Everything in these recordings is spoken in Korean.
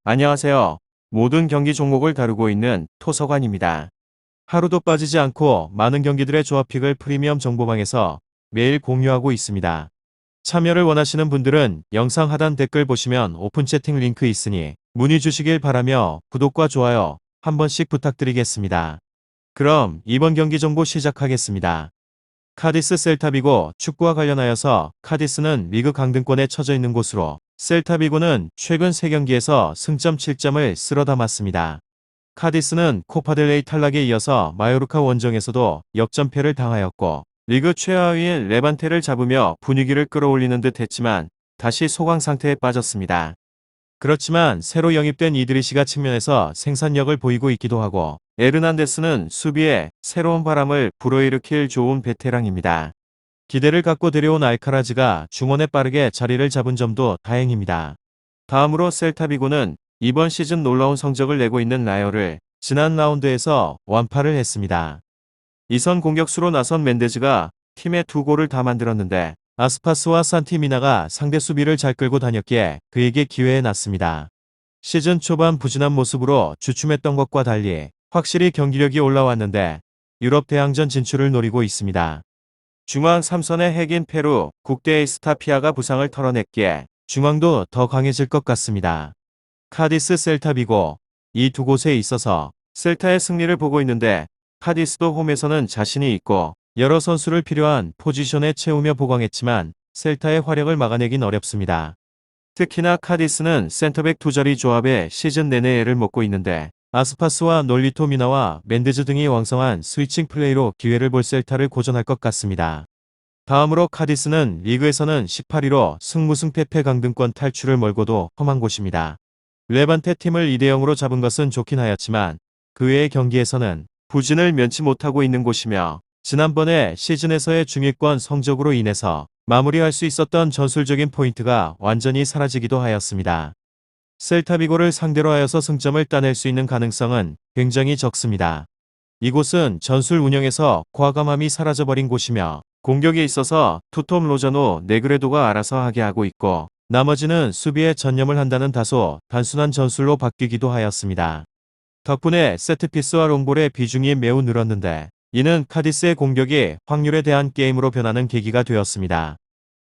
안녕하세요. 모든 경기 종목을 다루고 있는 토서관입니다. 하루도 빠지지 않고 많은 경기들의 조합픽을 프리미엄 정보방에서 매일 공유하고 있습니다. 참여를 원하시는 분들은 영상 하단 댓글 보시면 오픈 채팅 링크 있으니 문의 주시길 바라며 구독과 좋아요 한 번씩 부탁드리겠습니다. 그럼 이번 경기 정보 시작하겠습니다. 카디스 셀타비고 축구와 관련하여서 카디스는 리그 강등권에 처져 있는 곳으로 셀타비고는 최근 3경기에서 승점 7점을 쓸어 담았습니다. 카디스는 코파델레이 탈락에 이어서 마요르카 원정에서도 역전패를 당하였고 리그 최하위인 레반테를 잡으며 분위기를 끌어올리는 듯 했지만 다시 소강 상태에 빠졌습니다. 그렇지만 새로 영입된 이드리시가 측면에서 생산력을 보이고 있기도 하고 에르난데스는 수비에 새로운 바람을 불어일으킬 좋은 베테랑입니다. 기대를 갖고 데려온 알카라즈가 중원에 빠르게 자리를 잡은 점도 다행입니다. 다음으로 셀타비고는 이번 시즌 놀라운 성적을 내고 있는 라이어를 지난 라운드에서 완파를 했습니다. 이선 공격수로 나선 멘데즈가 팀에 2골을 다 만들었는데 아스파스와 산티미나가 상대 수비를 잘 끌고 다녔기에 그에게 기회에 났습니다. 시즌 초반 부진한 모습으로 주춤했던 것과 달리 확실히 경기력이 올라왔는데 유럽 대항전 진출을 노리고 있습니다. 중앙 3선의 핵인 페루 국대의 스타피아가 부상을 털어냈기에 중앙도 더 강해질 것 같습니다. 카디스 셀타비고 이 두 곳에 있어서 셀타의 승리를 보고 있는데 카디스도 홈에서는 자신이 있고 여러 선수를 필요한 포지션에 채우며 보강했지만 셀타의 활약을 막아내긴 어렵습니다. 특히나 카디스는 센터백 두 자리 조합에 시즌 내내 애를 먹고 있는데 아스파스와 놀리토 미나와 멘데즈 등이 왕성한 스위칭 플레이로 기회를 볼 셀타를 고전할 것 같습니다. 다음으로 카디스는 리그에서는 18위로 승무승패패 강등권 탈출을 멀고도 험한 곳입니다. 레반테 팀을 2대0으로 잡은 것은 좋긴 하였지만 그 외의 경기에서는 부진을 면치 못하고 있는 곳이며 지난번에 시즌에서의 중위권 성적으로 인해서 마무리할 수 있었던 전술적인 포인트가 완전히 사라지기도 하였습니다. 셀타비고를 상대로 하여서 승점을 따낼 수 있는 가능성은 굉장히 적습니다. 이곳은 전술 운영에서 과감함이 사라져버린 곳이며 공격에 있어서 투톰 로자노 네그레도가 알아서 하게 하고 있고 나머지는 수비에 전념을 한다는 다소 단순한 전술로 바뀌기도 하였습니다. 덕분에 세트피스와 롱볼의 비중이 매우 늘었는데 이는 카디스의 공격이 확률에 대한 게임으로 변하는 계기가 되었습니다.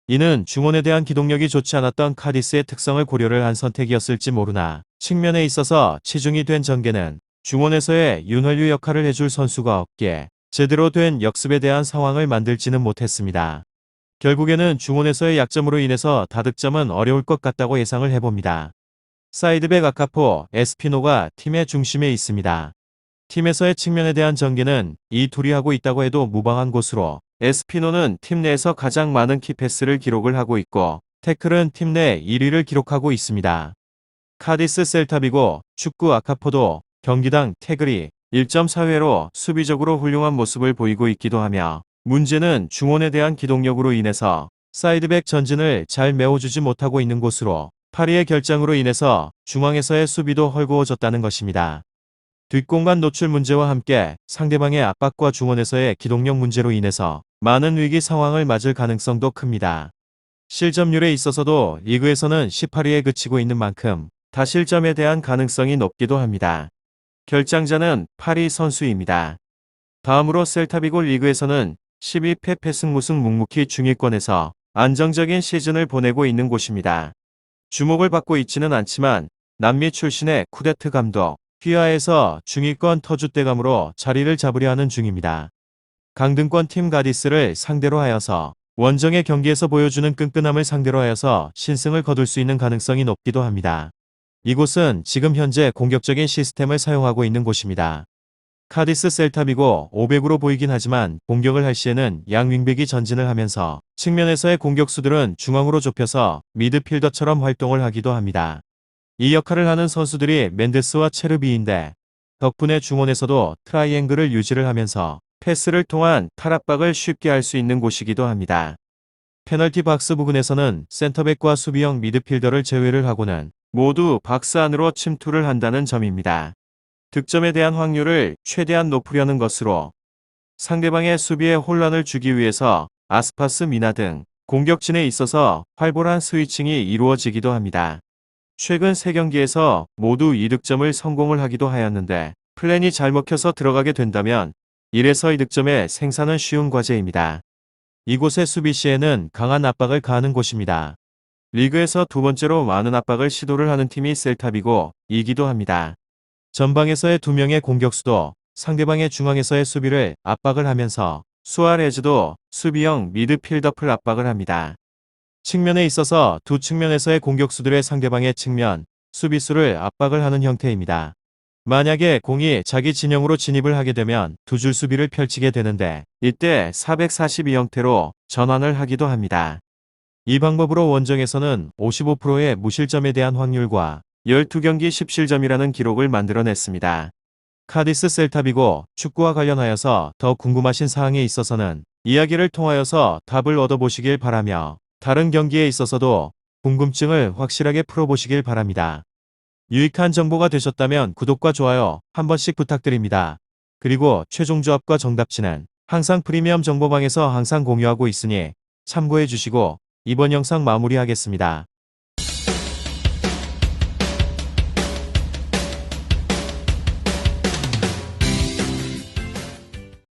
이는 중원에 대한 기동력이 좋지 않았던 카디스의 특성을 고려를 한 선택이었을지 모르나 측면에 있어서 치중이 된 전개는 중원에서의 윤활유 역할을 해줄 선수가 없기에 제대로 된 역습에 대한 상황을 만들지는 못했습니다. 결국에는 중원에서의 약점으로 인해서 다득점은 어려울 것 같다고 예상을 해봅니다. 사이드백 아카포, 에스피노가 팀의 중심에 있습니다. 팀에서의 측면에 대한 전개는 이 둘이 하고 있다고 해도 무방한 곳으로 에스피노는 팀 내에서 가장 많은 키패스를 기록을 하고 있고 태클은 팀 내 1위를 기록하고 있습니다. 카디스 셀타비고 축구 아카포도 경기당 태클이 1.4회로 수비적으로 훌륭한 모습을 보이고 있기도 하며 문제는 중원에 대한 기동력으로 인해서 사이드백 전진을 잘 메워주지 못하고 있는 곳으로 파리의 결장으로 인해서 중앙에서의 수비도 헐거워졌다는 것입니다. 뒷공간 노출 문제와 함께 상대방의 압박과 중원에서의 기동력 문제로 인해서 많은 위기 상황을 맞을 가능성도 큽니다. 실점률에 있어서도 리그에서는 18위에 그치고 있는 만큼 다실점에 대한 가능성이 높기도 합니다. 결장자는 파리 선수입니다. 다음으로 셀타비고 리그에서는 12패 패승무승 묵묵히 중위권에서 안정적인 시즌을 보내고 있는 곳입니다. 주목을 받고 있지는 않지만 남미 출신의 쿠데트 감독 휘하에서 중위권 터줏대감으로 자리를 잡으려 하는 중입니다. 강등권 팀 가디스를 상대로 하여서 원정의 경기에서 보여주는 끈끈함을 상대로 하여서 신승을 거둘 수 있는 가능성이 높기도 합니다. 이곳은 지금 현재 공격적인 시스템을 사용하고 있는 곳입니다. 카디스 셀타비고 500으로 보이긴 하지만 공격을 할 시에는 양 윙백이 전진을 하면서 측면에서의 공격수들은 중앙으로 좁혀서 미드필더처럼 활동을 하기도 합니다. 이 역할을 하는 선수들이 멘데스와 체르비인데 덕분에 중원에서도 트라이앵글을 유지를 하면서 패스를 통한 탈압박을 쉽게 할 수 있는 곳이기도 합니다. 페널티 박스 부근에서는 센터백과 수비형 미드필더를 제외를 하고는 모두 박스 안으로 침투를 한다는 점입니다. 득점에 대한 확률을 최대한 높으려는 것으로 상대방의 수비에 혼란을 주기 위해서 아스파스 미나 등 공격진에 있어서 활발한 스위칭이 이루어지기도 합니다. 최근 3경기에서 모두 2득점을 성공을 하기도 하였는데 플랜이 잘 먹혀서 들어가게 된다면 1에서 2득점의 생산은 쉬운 과제입니다. 이곳의 수비 시에는 강한 압박을 가하는 곳입니다. 리그에서 두 번째로 많은 압박을 시도를 하는 팀이 셀타비고 이기도 합니다. 전방에서의 2명의 공격수도 상대방의 중앙에서의 수비를 압박을 하면서 수아레즈도 수비형 미드필더풀 압박을 합니다. 측면에 있어서 두 측면에서의 공격수들의 상대방의 측면, 수비수를 압박을 하는 형태입니다. 만약에 공이 자기 진영으로 진입을 하게 되면 두 줄 수비를 펼치게 되는데 이때 442 형태로 전환을 하기도 합니다. 이 방법으로 원정에서는 55%의 무실점에 대한 확률과 12경기 17점이라는 기록을 만들어냈습니다. 카디스 셀타비고 축구와 관련하여서 더 궁금하신 사항에 있어서는 이야기를 통하여서 답을 얻어보시길 바라며 다른 경기에 있어서도 궁금증을 확실하게 풀어보시길 바랍니다. 유익한 정보가 되셨다면 구독과 좋아요 한 번씩 부탁드립니다. 그리고 최종 조합과 정답치는 항상 프리미엄 정보방에서 항상 공유하고 있으니 참고해 주시고 이번 영상 마무리하겠습니다.